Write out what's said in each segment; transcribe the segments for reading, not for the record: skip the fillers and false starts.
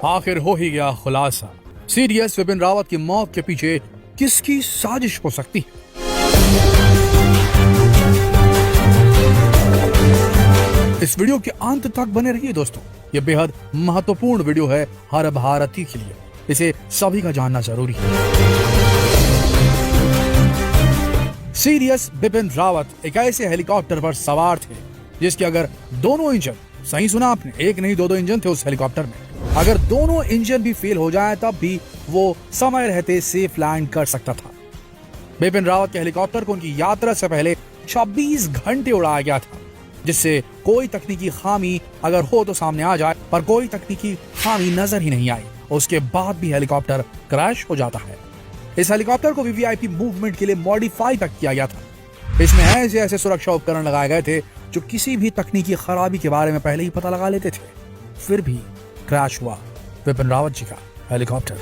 आखिर हो ही गया खुलासा। सीडीएस विपिन रावत की मौत के पीछे किसकी साजिश हो सकती है? इस वीडियो के अंत तक बने रहिए दोस्तों। ये बेहद महत्वपूर्ण वीडियो है हर भारतीय के लिए। इसे सभी का जानना जरूरी है। सीडीएस विपिन रावत एक ऐसे हेलीकॉप्टर पर सवार थे जिसके अगर दोनों इंजन, सही सुना आपने, एक नहीं दो इंजन थे उस हेलीकॉप्टर में, अगर दोनों इंजन भी फेल हो जाए तब भी वो समय रहते सेफ लैंड कर सकता था। विपिन रावत के हेलीकॉप्टर को उनकी यात्रा से पहले 26 घंटे उड़ाया गया था, जिससे कोई तकनीकी खामी अगर हो तो सामने आ जाए, पर कोई तकनीकी खामी नजर ही नहीं आई। उसके बाद भी हेलीकॉप्टर क्रैश हो जाता है। इस हेलीकॉप्टर को वीवीआईपी मूवमेंट के लिए मॉडिफाई तक किया गया था। इसमें ऐसे ऐसे सुरक्षा उपकरण लगाए गए थे जो किसी भी तकनीकी खराबी के बारे में पहले ही पता लगा लेते थे। फिर भी क्रैश हुआ विपिन रावत जी का हेलीकॉप्टर।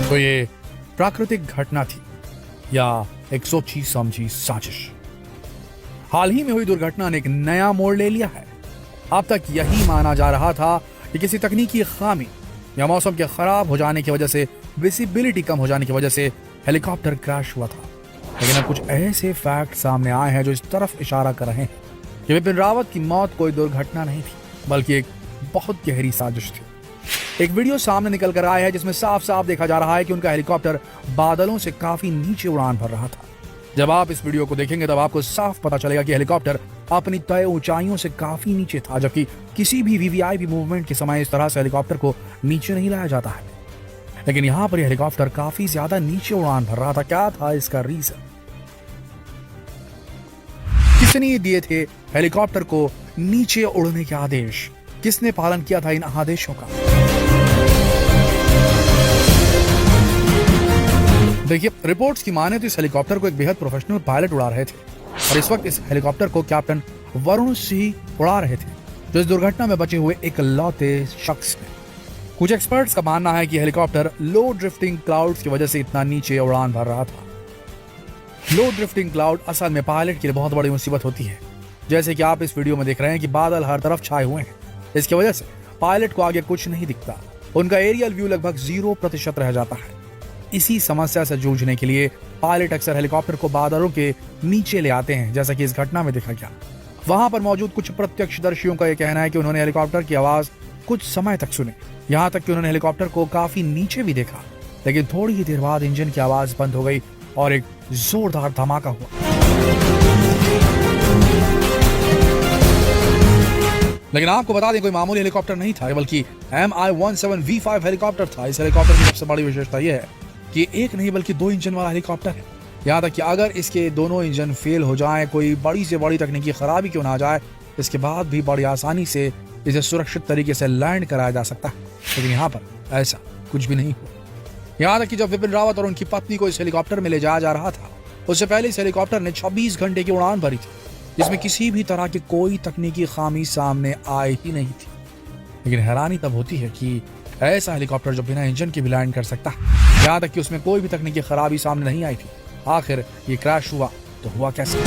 तो ये प्राकृतिक घटना थी या एक सोची समझी साजिश? हाल ही में हुई दुर्घटना ने एक नया मोड़ ले लिया है। अब तक यही माना जा रहा था कि किसी तकनीकी खामी या मौसम के खराब हो जाने की वजह से, विजिबिलिटी कम हो जाने की वजह से हेलीकॉप्टर क्रैश हुआ था। लेकिन अब कुछ ऐसे फैक्ट सामने आए हैं जो इस तरफ इशारा कर रहे हैं कि विपिन रावत की मौत कोई दुर्घटना नहीं थी, बल्कि एक बहुत गहरी साजिश थी। एक वीडियो सामने निकल कर आया है जिसमें साफ साफ देखा जा रहा है कि उनका हेलीकॉप्टर बादलों से काफी नीचे उड़ान भर रहा था। जब आप इस वीडियो को देखेंगे तब आपको साफ पता चलेगा कि हेलीकॉप्टर अपनी तय ऊंचाइयों से काफी नीचे था, जबकि किसी भी वीवीआईपी मूवमेंट के समय इस तरह से हेलीकॉप्टर को नीचे नहीं लाया जाता है। लेकिन यहाँ पर हेलीकॉप्टर काफी ज्यादा नीचे उड़ान भर रहा था। क्या था इसका रीजन? किसने दिए थे हेलीकॉप्टर को नीचे उड़ने के आदेश? किसने पालन किया था इन आदेशों का? देखिए, रिपोर्ट्स की माने तो इस हेलीकॉप्टर को एक बेहद प्रोफेशनल पायलट उड़ा रहे थे और इस वक्त इस हेलीकॉप्टर को कैप्टन वरुण सिंह उड़ा रहे थे, जो इस दुर्घटना में बचे हुए इकलौते शख्स हैं। कुछ एक्सपर्ट्स का मानना है कि हेलीकॉप्टर लो ड्रिफ्टिंग क्लाउड्स की वजह से इतना नीचे उड़ान भर रहा था। लो ड्रिफ्टिंग क्लाउड असल में पायलट के लिए बहुत बड़ी मुसीबत होती है। जैसे कि आप इस वीडियो में देख रहे हैं कि बादल हर तरफ छाए हुए हैं। इसकी वजह से पायलट को आगे कुछ नहीं दिखता। उनका एरियल व्यू लगभग 0% रह जाता है। इसी समस्या से जूझने के लिए पायलट अक्सर हेलीकॉप्टर को बादलों के नीचे ले आते हैं, जैसा कि इस घटना में देखा गया। वहां पर मौजूद कुछ प्रत्यक्षदर्शियों का यह कहना है कि उन्होंने हेलीकॉप्टर की आवाज कुछ समय तक सुनी, यहाँ तक कि उन्होंने हेलीकॉप्टर को काफी नीचे भी देखा। लेकिन थोड़ी ही देर बाद इंजन की आवाज बंद हो गई और एक जोरदार धमाका हुआ। लेकिन आपको बता दें, कोई मामूली हेलीकॉप्टर नहीं था, बल्कि Mi-17V5 हेलीकॉप्टर था। इस हेलीकॉप्टर की सबसे बड़ी विशेषता यह है कि एक नहीं बल्कि 2 इंजन वाला हेलीकॉप्टर है। यहाँ तक कि अगर इसके दोनों इंजन फेल हो जाएं, कोई बड़ी से बड़ी तकनीकी खराबी क्यों ना आ जाए, इसके बाद भी बड़ी आसानी से इसे सुरक्षित तरीके से लैंड कराया जा सकता है। लेकिन यहाँ पर ऐसा कुछ भी नहीं हुआ। यहाँ तक कि जब विपिन रावत और उनकी पत्नी को इस हेलीकॉप्टर में ले जाया जा रहा था, उससे पहले इस हेलीकॉप्टर ने 26 घंटे की उड़ान भरी थी, जिसमें किसी भी तरह की कोई तकनीकी खामी सामने आई ही नहीं थी। लेकिन हैरानी तब होती है कि ऐसा हेलीकॉप्टर जो बिना इंजन के भी लैंड कर सकता है, यहाँ तक कि उसमें कोई भी तकनीकी खराबी सामने नहीं आई थी, आखिर ये क्रैश हुआ तो हुआ कैसे?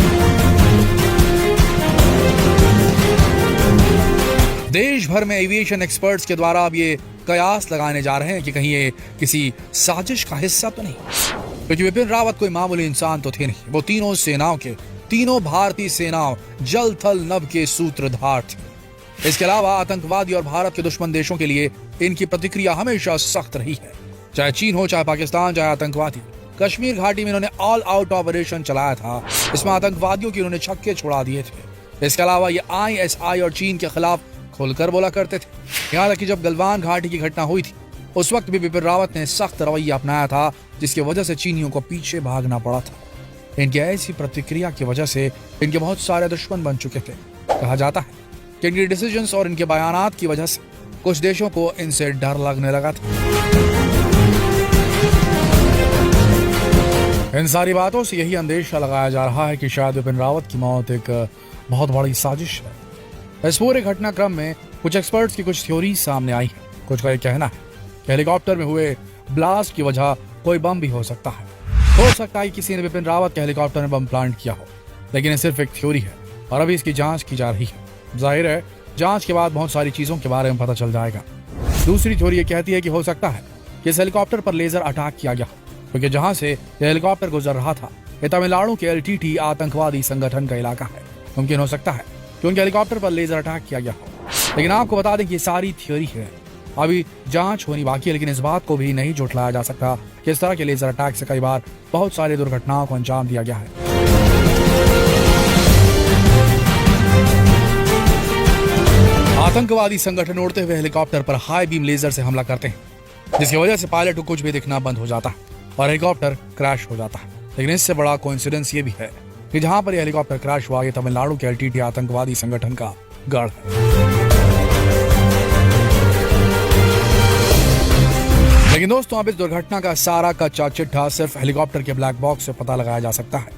देश भर में एविएशन एक्सपर्ट्स के द्वारा अब ये कयास लगाने जा रहे हैं कि कहीं ये किसी साजिश का हिस्सा तो नहीं, क्योंकि विपिन रावत कोई मामूली इंसान तो थे नहीं। वो तीनों सेनाओं के, तीनों भारतीय सेनाओं जल थल नभ के सूत्रधार थे। इसके अलावा आतंकवादी और भारत के दुश्मन देशों के लिए इनकी प्रतिक्रिया हमेशा सख्त रही है, चाहे चीन हो, चाहे पाकिस्तान, चाहे आतंकवादी। कश्मीर घाटी में इन्होंने ऑल आउट ऑपरेशन चलाया था, इसमें आतंकवादियों की इन्होंने छक्के छुड़ा दिए थे। इसके अलावा ये ISI और चीन के खिलाफ खुलकर बोला करते थे। यहाँ तक कि जब गलवान घाटी की घटना हुई थी, उस वक्त भी विपिन रावत ने सख्त रवैया अपनाया था, जिसकी वजह से चीनियों को पीछे भागना पड़ा था। इनकी ऐसी प्रतिक्रिया की वजह से इनके बहुत सारे दुश्मन बन चुके थे। कहा जाता है कि इनके डिसीजंस और इनके बयानात की वजह से कुछ देशों को इनसे डर लगने लगा था। इन सारी बातों से यही अंदेशा लगाया जा रहा है कि शायद विपिन रावत की मौत एक बहुत बड़ी साजिश है। इस पूरे घटनाक्रम में कुछ एक्सपर्ट्स की कुछ थ्योरी सामने आई है। कुछ का यह कहना है कि हेलीकॉप्टर में हुए ब्लास्ट की वजह कोई बम भी हो सकता है। हो सकता है किसी ने विपिन रावत के हेलीकॉप्टर में बम प्लांट किया हो, लेकिन ये सिर्फ एक थ्योरी है और अभी इसकी जांच की जा रही है। जाहिर है जांच के बाद बहुत सारी चीजों के बारे में पता चल जाएगा। दूसरी थ्योरी ये कहती है कि हो सकता है कि इस हेलीकॉप्टर पर लेजर अटैक किया गया, क्योंकि जहां से यह हेलीकॉप्टर गुजर रहा था यह तमिलनाडु के LTT आतंकवादी संगठन का इलाका है। मुमकिन हो सकता है कि उनके हेलीकॉप्टर पर लेजर अटैक किया गया हो। लेकिन आपको बता दें कि ये सारी थ्योरी है, अभी जांच होनी बाकी है। लेकिन इस बात को भी नहीं झुठलाया जा सकता कि इस तरह के लेजर अटैक से कई बार बहुत सारी दुर्घटनाओं को अंजाम दिया गया है। आतंकवादी संगठन उड़ते हुए हेलीकॉप्टर पर हाई बीम लेजर से हमला करते हैं, जिसकी वजह से पायलट को कुछ भी दिखना बंद हो जाता है और हेलीकॉप्टर क्रैश हो जाता है। लेकिन इससे बड़ा कोइंसिडेंस ये भी है कि जहां पर यह हेलीकॉप्टर क्रैश हुआ, ये तमिलनाडु के LTT आतंकवादी संगठन का गढ़ है। लेकिन दोस्तों, अब इस दुर्घटना का सारा कच्चा चिट्ठा सिर्फ हेलीकॉप्टर के ब्लैक बॉक्स से पता लगाया जा सकता है।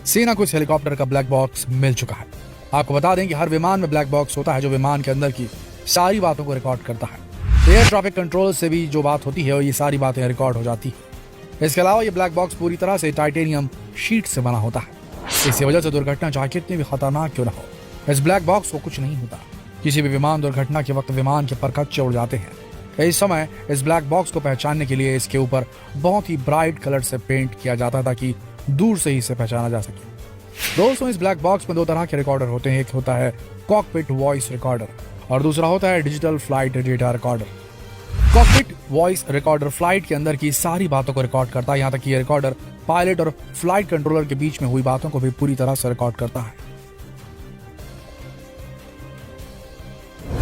सेना को इस हेलीकॉप्टर का ब्लैक बॉक्स मिल चुका है। आपको बता दें कि हर विमान में ब्लैक बॉक्स होता है जो विमान के अंदर की सारी बातों को रिकॉर्ड करता है। एयर ट्रैफिक कंट्रोल से भी जो बात होती है और ये सारी बातें रिकॉर्ड हो जाती है। इसके अलावा ये ब्लैक बॉक्स पूरी तरह से टाइटेनियम शीट से बना होता है। इसी वजह से दुर्घटना चाहे कितनी भी खतरनाक क्यों न हो, इस ब्लैक बॉक्स को कुछ नहीं होता। किसी भी विमान दुर्घटना के वक्त विमान के परखच्चे उड़ जाते हैं। इस समय इस ब्लैक बॉक्स को पहचानने के लिए इसके ऊपर बहुत ही ब्राइट कलर से पेंट किया जाता है ताकि दूर से ही इसे पहचाना जा सके। दोस्तों, इस ब्लैक बॉक्स में दो तरह के रिकॉर्डर होते हैं। एक होता है कॉकपिट वॉइस रिकॉर्डर और दूसरा होता है digital flight data recorder. Cockpit voice recorder flight के अंदर की सारी बातों को रिकॉर्ड करता है। यहाँ तक कि यह रिकॉर्डर पायलट और फ्लाइट कंट्रोलर के बीच में हुई बातों को भी पूरी तरह से रिकॉर्ड करता है।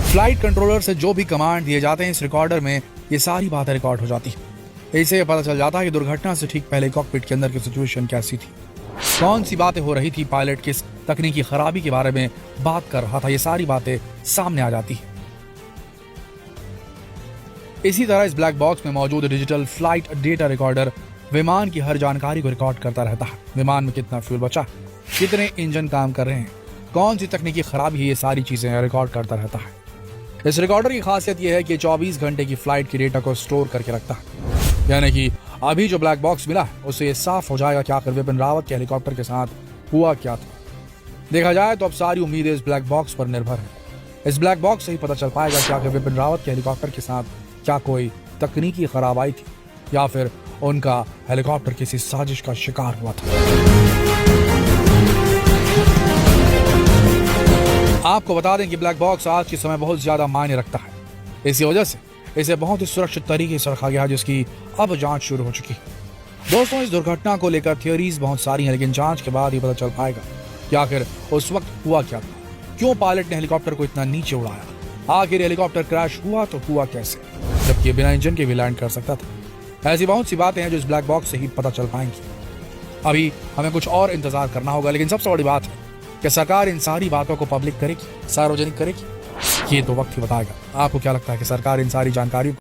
फ्लाइट कंट्रोलर से जो भी कमांड दिए जाते हैं इस रिकॉर्डर में ये सारी बातें रिकॉर्ड हो जाती है। इससे ये पता चल जाता है कि दुर्घटना से ठीक पहले कॉकपिट के अंदर की सिचुएशन कैसी थी, कौन सी बातें हो रही थी, पायलट किस तकनीकी खराबी के बारे में बात कर रहा था। ये सारी बातें सामने आ जाती है। इसी तरह इस ब्लैक बॉक्स में मौजूद डिजिटल फ्लाइट डेटा रिकॉर्डर विमान की हर जानकारी को रिकॉर्ड करता रहता है। विमान में कितना फ्यूल बचा, कितने इंजन काम कर रहे हैं, कौन सी तकनीकी खराबी है, ये सारी चीजें रिकॉर्ड करता रहता है। इस रिकॉर्डर की खासियत यह है कि 24 घंटे की फ्लाइट की डेटा को स्टोर करके रखता है। यानी कि अभी जो ब्लैक बॉक्स मिला है उससे ये साफ हो जाएगा कि आखिर विपिन रावत के हेलीकॉप्टर के साथ हुआ क्या था। देखा जाए तो अब सारी उम्मीदें इस ब्लैक बॉक्स पर निर्भर है। इस ब्लैक बॉक्स से ही पता चल पाएगा कि आखिर विपिन रावत के हेलीकॉप्टर के साथ क्या कोई तकनीकी खराबाई थी या फिर उनका हेलीकॉप्टर किसी साजिश का शिकार हुआ था। आपको बता दें कि ब्लैक बॉक्स आज के समय बहुत ज्यादा मायने रखता है। इसी वजह से इसे बहुत ही सुरक्षित तरीके से रखा गया, जिसकी अब जांच शुरू हो चुकी है। दोस्तों, इस दुर्घटना को लेकर थियोरीज बहुत सारी हैं, लेकिन जांच के बाद ही पता चल पाएगा कि आखिर उस वक्त हुआ क्या था, क्यों पायलट ने हेलीकॉप्टर को इतना नीचे उड़ाया, आखिर हेलीकॉप्टर क्रैश हुआ तो हुआ कैसे, जबकि बिना इंजन के भी लैंड कर सकता था। ऐसी बहुत सी बातें हैं जो इस ब्लैक बॉक्स से ही पता चल पाएंगी। अभी हमें कुछ और इंतजार करना होगा, लेकिन सबसे बड़ी बात है कि सरकार इन सारी बातों को पब्लिक करेगी, सार्वजनिक करेगी, ये तो वक्त ही बताएगा। आपको क्या लगता है कि सरकार इन सारी जानकारी